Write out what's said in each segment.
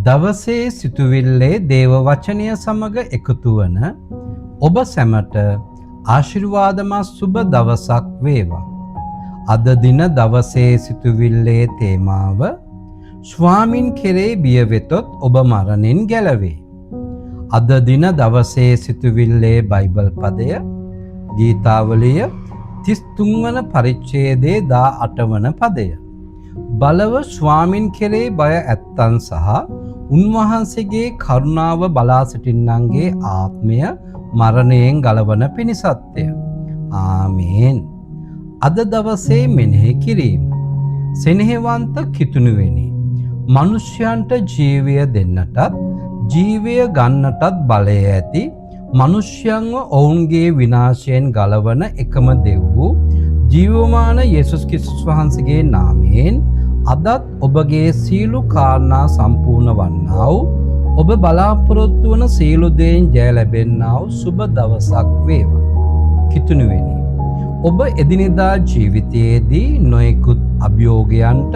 දවසේ සිතුවිල්ලේ දේව වචනය සමග එකතු වන ඔබ සැමට ආශිර්වාදමත් සුබ දවසක් වේවා. අද දින දවසේ සිතුවිල්ලේ තේමාව ස්වාමින් කෙරේ බිය වෙතොත් ඔබ මරණින් ගැලවේ. අද දින දවසේ සිතුවිල්ලේ බයිබල් පදය ගීතාවලිය 33 වන පරිච්ඡේදයේ 18 වන පදය. බලව ස්වාමින් කෙරේ බය ඇත්තන් සහ උන්වහන්සේගේ කරුණාව බලා සිටින්නන්ගේ ආත්මය මරණයෙන් ගලවන පිණිසත්ය. ආමේන්. අද දවසේ මෙනෙහි කිරීම. සෙනෙහවන්ත කිතුණුවෙනි. මිනිසයන්ට ජීවය දෙන්නටත් ජීවය ගන්නටත් බලය ඇති මිනිසයන්ව ඔවුන්ගේ විනාශයෙන් ගලවන එකම දෙව් ජීවමාන යේසුස් ක්‍රිස්තුස් වහන්සේගේ නාමයෙන් අදත් ඔබගේ සීල කාරණා සම්පූර්ණ වන්නා වූ ඔබ බලාපොරොත්තු වන සීල දේන් ජය ලැබෙන්නා වූ සුබ දවසක් වේවා. කිතුණුවෙනි, ඔබ එදිනෙදා ජීවිතයේදී නොයෙකුත් අභියෝගයන්ට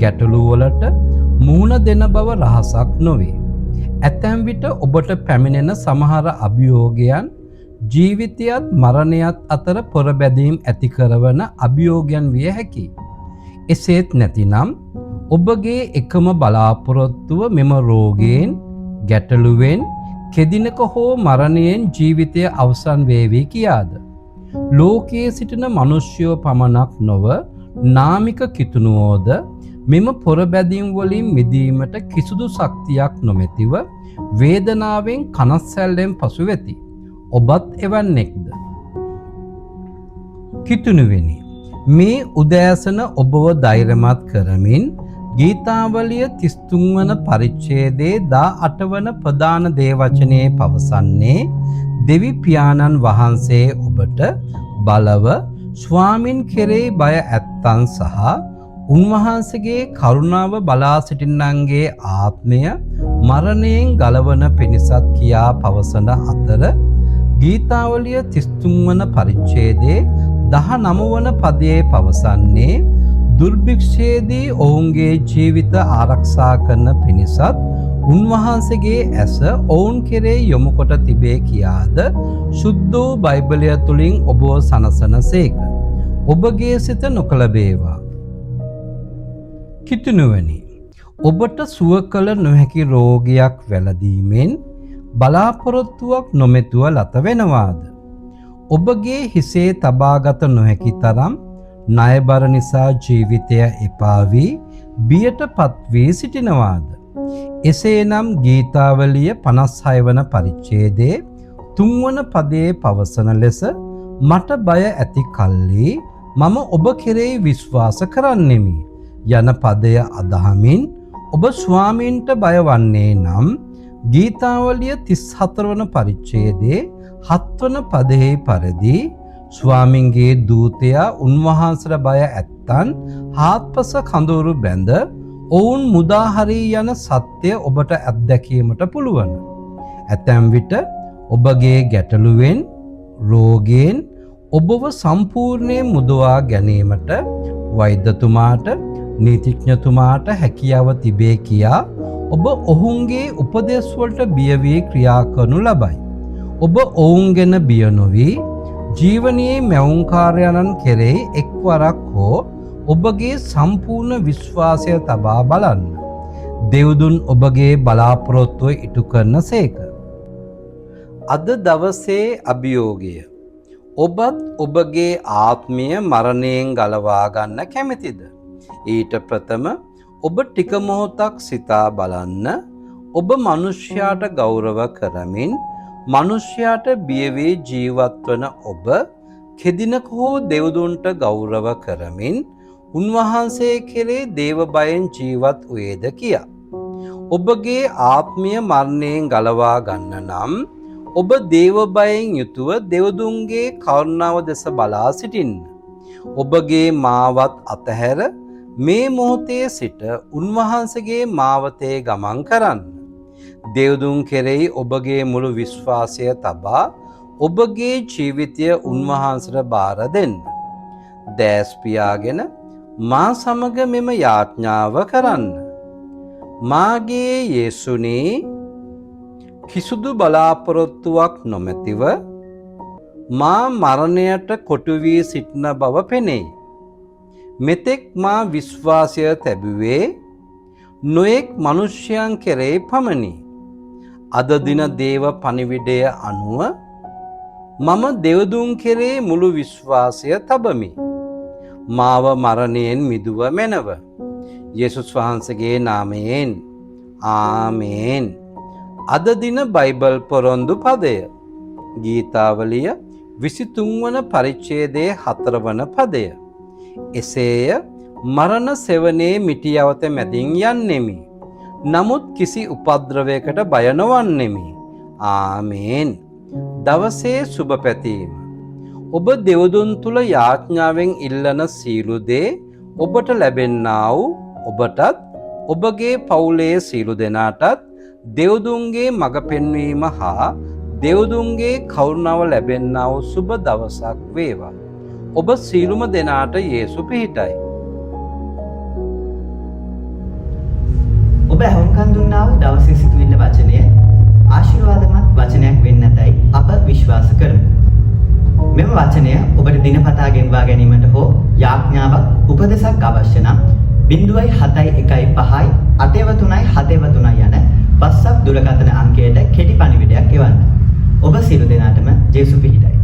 ගැටලු වලට මුහුණ දෙන බව රහසක් නොවේ. ඇතැම් විට ඔබට පැමිණෙන සමහර අභියෝගයන් ජීවිතයත් මරණයත් අතර පොරබැදීම් ඇති කරවන අභියෝගයන් විය හැකියි. එසේත් නැතිනම් ඔබගේ එකම බලාපොරොත්තුව මෙම රෝගයෙන් ගැටලුවෙන් කෙදිනක හෝ මරණයෙන් ජීවිතය අවසන් වේවි කියාද? ලෝකයේ සිටින මිනිස්යෝ පමණක් නොව නාමික කිතුණුවෝද මෙම පොරබැදීම් වලින් මිදීමට කිසිදු ශක්තියක් නොමැතිව වේදනාවෙන් කනස්සැල්ලෙන් පසු වෙති. ඔබත් එවන්නෙක්ද? කිතුණුවෙනි, මේ උදෑසන ඔබව ධෛර්යමත් කරමින් ගීතාවලිය 33 වන පරිච්ඡේදයේ 18 වන ප්‍රධාන දේවචනයේ පවසන්නේ දෙවි පියාණන් වහන්සේ ඔබට බලව ස්වාමින් කෙරේ බය ඇත්තන් සහ උන්වහන්සේගේ කරුණාව බලා සිටින්නන්ගේ ආත්මය මරණයෙන් ගලවන පිණිසත් කියා පවසන අතර ගීතාවලිය 33 වන පරිච්ඡේදයේ 19 වන පදයේ පවසන්නේ දුර්භික්ෂයේදී ඔවුන්ගේ ජීවිත ආරක්ෂා කරන පිණිසත් උන්වහන්සේගේ ඇස ඔවුන් කෙරේ යොමු කොට තිබේ කියාද සුද්ධ වූ බයිබලය තුලින් ඔබව සනසනසේක. ඔබගේ සිත නොකලබේවා. කිතුණුවනි, ඔබට සුව කළ නොහැකි රෝගයක් වැළඳීමෙන් බලාපොරොත්තුවක් නොමැතුව ලත වෙනවාද? ඔබගේ හිසේ තබාගත නොහැකි තරම් ණයබර නිසා ජීවිතය එපා වී බියටපත් වී සිටිනවාද? එසේනම් ගීතාවලිය 56 වන පරිච්ඡේදයේ 3 වන පදයේ පවසන ලෙස මට බය ඇති කල්ලි මම ඔබ කෙරෙහි විශ්වාස කරන්නෙමි යන පදය අදහමින් ඔබ ස්වාමීන්ට බය වන්නේ නම් ගීතාවලිය 34 වන පරිච්ඡේදයේ 7 වන පදයේ පරිදි ස්වාමින්ගේ දූතයා උන්වහන්සේට බය ඇත්තන් හාත්පස කඳවුරු බැඳ ඔවුන් මුදා හරී යන සත්‍ය ඔබට අත්දැකීමට පුළුවන්. ඇතැම් විට ඔබගේ ගැටලුවෙන් රෝගයෙන් ඔබව සම්පූර්ණයෙන් මුදවා ගැනීමට වෛද්‍යතුමාට නීතිඥතුමාට හැකියාව තිබේ කියා ඔබ ඔවුන්ගේ උපදෙස් වලට බිය වී ක්‍රියා කරනු ලබයි. ඔබ ඔවුන් ගැන බිය නොවී ජීවනයේ මැවුම්කාරයන්න් කෙරෙහි එක්වරක් හෝ ඔබගේ සම්පූර්ණ විශ්වාසය තබා බලන්න. දෙව්දුන් ඔබගේ බලාපොරොත්තුව ඉටු කරන සේක. අද දවසේ අභියෝගය. ඔබත් ඔබගේ ආත්මය මරණයෙන් ගලවා ගන්න කැමැතිද? ඊට ප්‍රථම ඔබ ටික මොහොතක් සිතා බලන්න. ඔබ මිනිසයාට ගෞරව කරමින් මිනිසයාට බිය වී ජීවත් වන ඔබ කෙදිනක හෝ දෙව්දුන්ට ගෞරව කරමින් උන්වහන්සේ කෙරේ දේව බයෙන් ජීවත් වේද කියා. ඔබගේ ආත්මය මරණයෙන් ගලවා ගන්න නම් ඔබ දේව බයෙන් යුතුව දෙව්දුන්ගේ කරුණාව දෙස බලා සිටින්න. ඔබගේ මාවත් අතහැර මේ මොහොතේ සිට උන්වහන්සේගේ මාවතේ ගමන් කරන්න. දෙව්දුන් කෙරෙහි ඔබගේ මුළු විශ්වාසය තබා ඔබගේ ජීවිතය උන්වහන්සේට බාර දෙන්න. දැස් පියාගෙන මා සමග මෙම යාඥාව කරන්න. මාගේ යේසුනේ කිසිදු බලාපොරොත්තුවක් නොමැතිව මා මරණයට කොටු වී සිටින බව පෙනෙයි. මෙතෙක් මා විශ්වාසය තැබුවේ නොයෙක් මනුෂ්‍යයන් කෙරෙහි පමණි. අද දින දේව පණිවිඩය අනුව මම දෙවදුන් කෙරේ මුළු විශ්වාසය තබමි. මාව මරණයෙන් මිදුව මැනව. යේසුස් වහන්සේගේ නාමයෙන් ආමේන්. අද දින බයිබල් පොරොන්දු පදය ගීතාවලිය 23 වන පරිච්ඡේදයේ 4 වන පදය. එසේය මරණ සෙවණේ මිටියවත මැදින් යන්නෙමි. නමුත් කිසි උපද්‍රවයකට බය නොවන්නෙමි. ආමේන්. දවසේ සුබ පැතීම. ඔබ දෙවදුන් තුල යාඥාවෙන් ඉල්ලන සීල දේ ඔබට ලැබෙන්නා වූ ඔබටත් ඔබගේ පවුලේ සීල දෙනාටත් දෙවදුන්ගේ මඟ පෙන්වීම හා දෙවදුන්ගේ කරුණාව ලැබෙන්නා වූ සුබ දවසක් වේවා. ඔබ සීලුම දෙනාට යේසු පිහිටයි. ඔබ අහුම්කන් දුන්නා වූ දවසේ සිදුවෙන වචනය ආශිර්වාදමත් වචනයක් වෙන්න ඇතයි අප විශ්වාස කරමු. මෙම වචනය ඔබට දිනපතා ගෙන්වා ගැනීමට හෝ යාඥාවක් උපදෙසක් අවශ්‍ය නම් 0.715 833 යන WhatsApp දුරකථන අංකයට කෙටි පණිවිඩයක් එවන්න. ඔබ සියලු දෙනාටම ජේසු පිහිටයි.